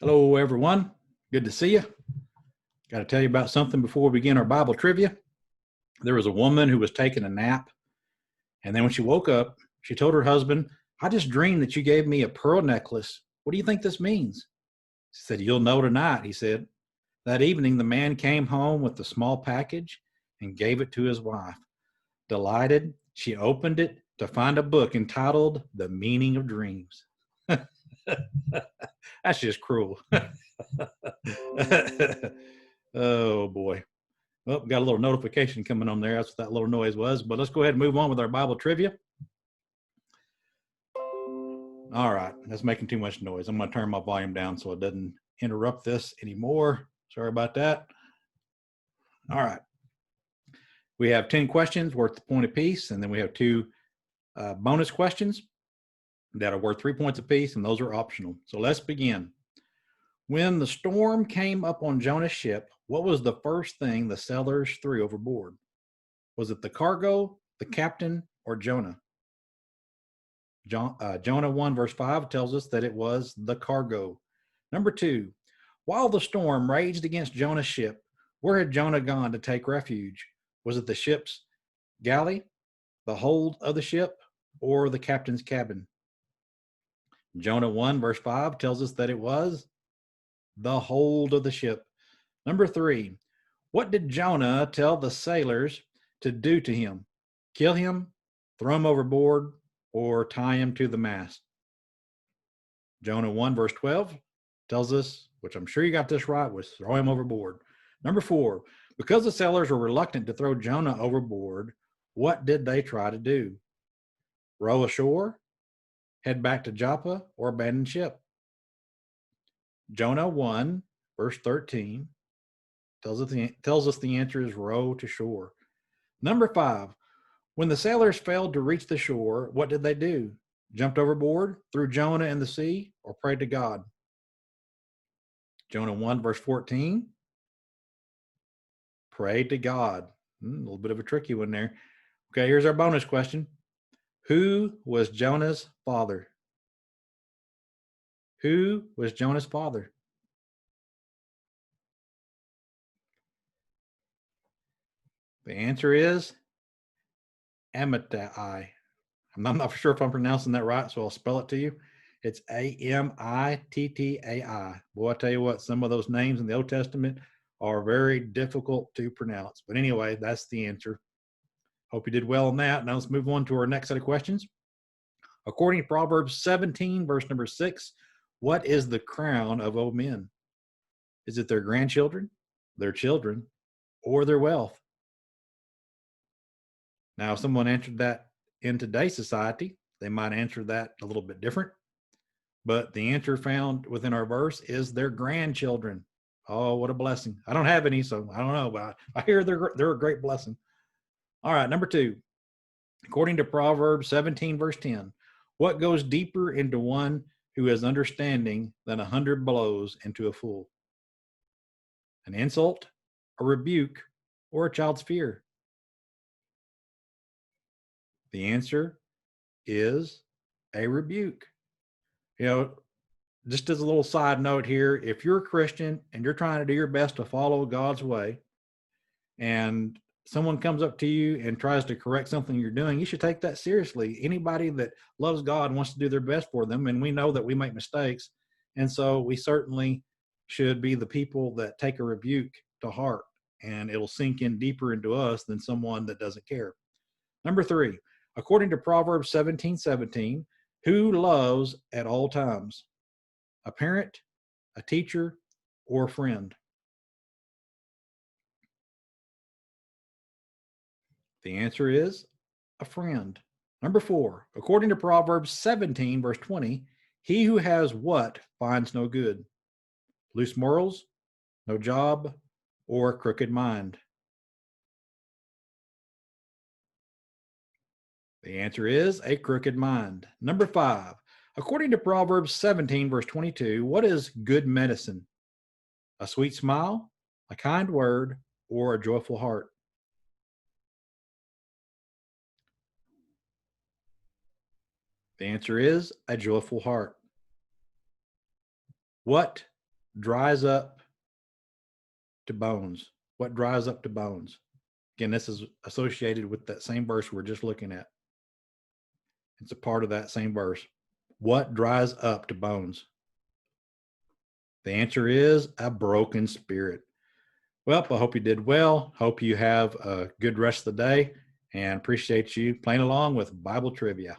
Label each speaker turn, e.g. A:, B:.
A: Hello, everyone. Good to see you. Got to tell you about something before we begin our Bible trivia. There was a woman who was taking a nap, and then when she woke up, she told her husband, "I just dreamed that you gave me a pearl necklace. What do you think this means?" She said, "You'll know tonight," he said. That evening, the man came home with a small package and gave it to his wife. Delighted, she opened it to find a book entitled The Meaning of Dreams. That's just cruel. Oh, boy. Well, got a little notification coming on there. That's what that little noise was. But let's go ahead and move on with our Bible trivia. All right. That's making too much noise. I'm going to turn my volume down so it doesn't interrupt this anymore. Sorry about that. All right. We have 10 questions worth a point apiece, and then we have two bonus questions that are worth 3 points apiece, and those are optional. So let's begin. When the storm came up on Jonah's ship, what was the first thing the sailors threw overboard? Was it the cargo, the captain, or Jonah? Jonah 1 verse 5 tells us that it was the cargo. Number 2, while the storm raged against Jonah's ship, where had Jonah gone to take refuge? Was it the ship's galley, the hold of the ship, or the captain's cabin? Jonah 1 verse 5 tells us that it was the hold of the ship. Number 3, what did Jonah tell the sailors to do to him? Kill him, throw him overboard, or tie him to the mast? Jonah 1 verse 12 tells us, which I'm sure you got this right, was throw him overboard. Number 4, because the sailors were reluctant to throw Jonah overboard, what did they try to do? Row ashore, head back to Joppa, or abandon ship? Jonah 1 verse 13 tells us the answer is row to shore. Number 5, when the sailors failed to reach the shore, what did they do? Jumped overboard, threw Jonah in the sea, or prayed to God? Jonah 1 verse 14, prayed to God. A little bit of a tricky one there. Okay, here's our bonus question. Who was Jonah's father? Who was Jonah's father? The answer is Amittai. I'm not sure if I'm pronouncing that right, so I'll spell it to you. It's Amittai. Boy, I tell you what, some of those names in the Old Testament are very difficult to pronounce. But anyway, that's the answer. Hope you did well on that. Now let's move on to our next set of questions. According to Proverbs 17, verse number 6, what is the crown of old men? Is it their grandchildren, their children, or their wealth? Now, if someone answered that in today's society, they might answer that a little bit different. But the answer found within our verse is their grandchildren. Oh, what a blessing. I don't have any, so I don't know, but I hear they're a great blessing. All right, number 2. According to Proverbs 17, verse 10, what goes deeper into one who has understanding than 100 blows into a fool? An insult, a rebuke, or a child's fear? The answer is a rebuke. You know, just as a little side note here, if you're a Christian and you're trying to do your best to follow God's way, and someone comes up to you and tries to correct something you're doing, you should take that seriously. Anybody that loves God wants to do their best for them, and we know that we make mistakes. And so we certainly should be the people that take a rebuke to heart, and it'll sink in deeper into us than someone that doesn't care. Number 3, according to Proverbs 17:17, who loves at all times? A parent, a teacher, or a friend? The answer is a friend. Number 4, according to Proverbs 17, verse 20, he who has what finds no good? Loose morals, no job, or a crooked mind? The answer is a crooked mind. Number 5, according to Proverbs 17, verse 22, what is good medicine? A sweet smile, a kind word, or a joyful heart? The answer is a joyful heart. What dries up to bones? What dries up to bones? Again, this is associated with that same verse we're just looking at. It's a part of that same verse. What dries up to bones? The answer is a broken spirit. Well, I hope you did well. Hope you have a good rest of the day, and appreciate you playing along with Bible trivia.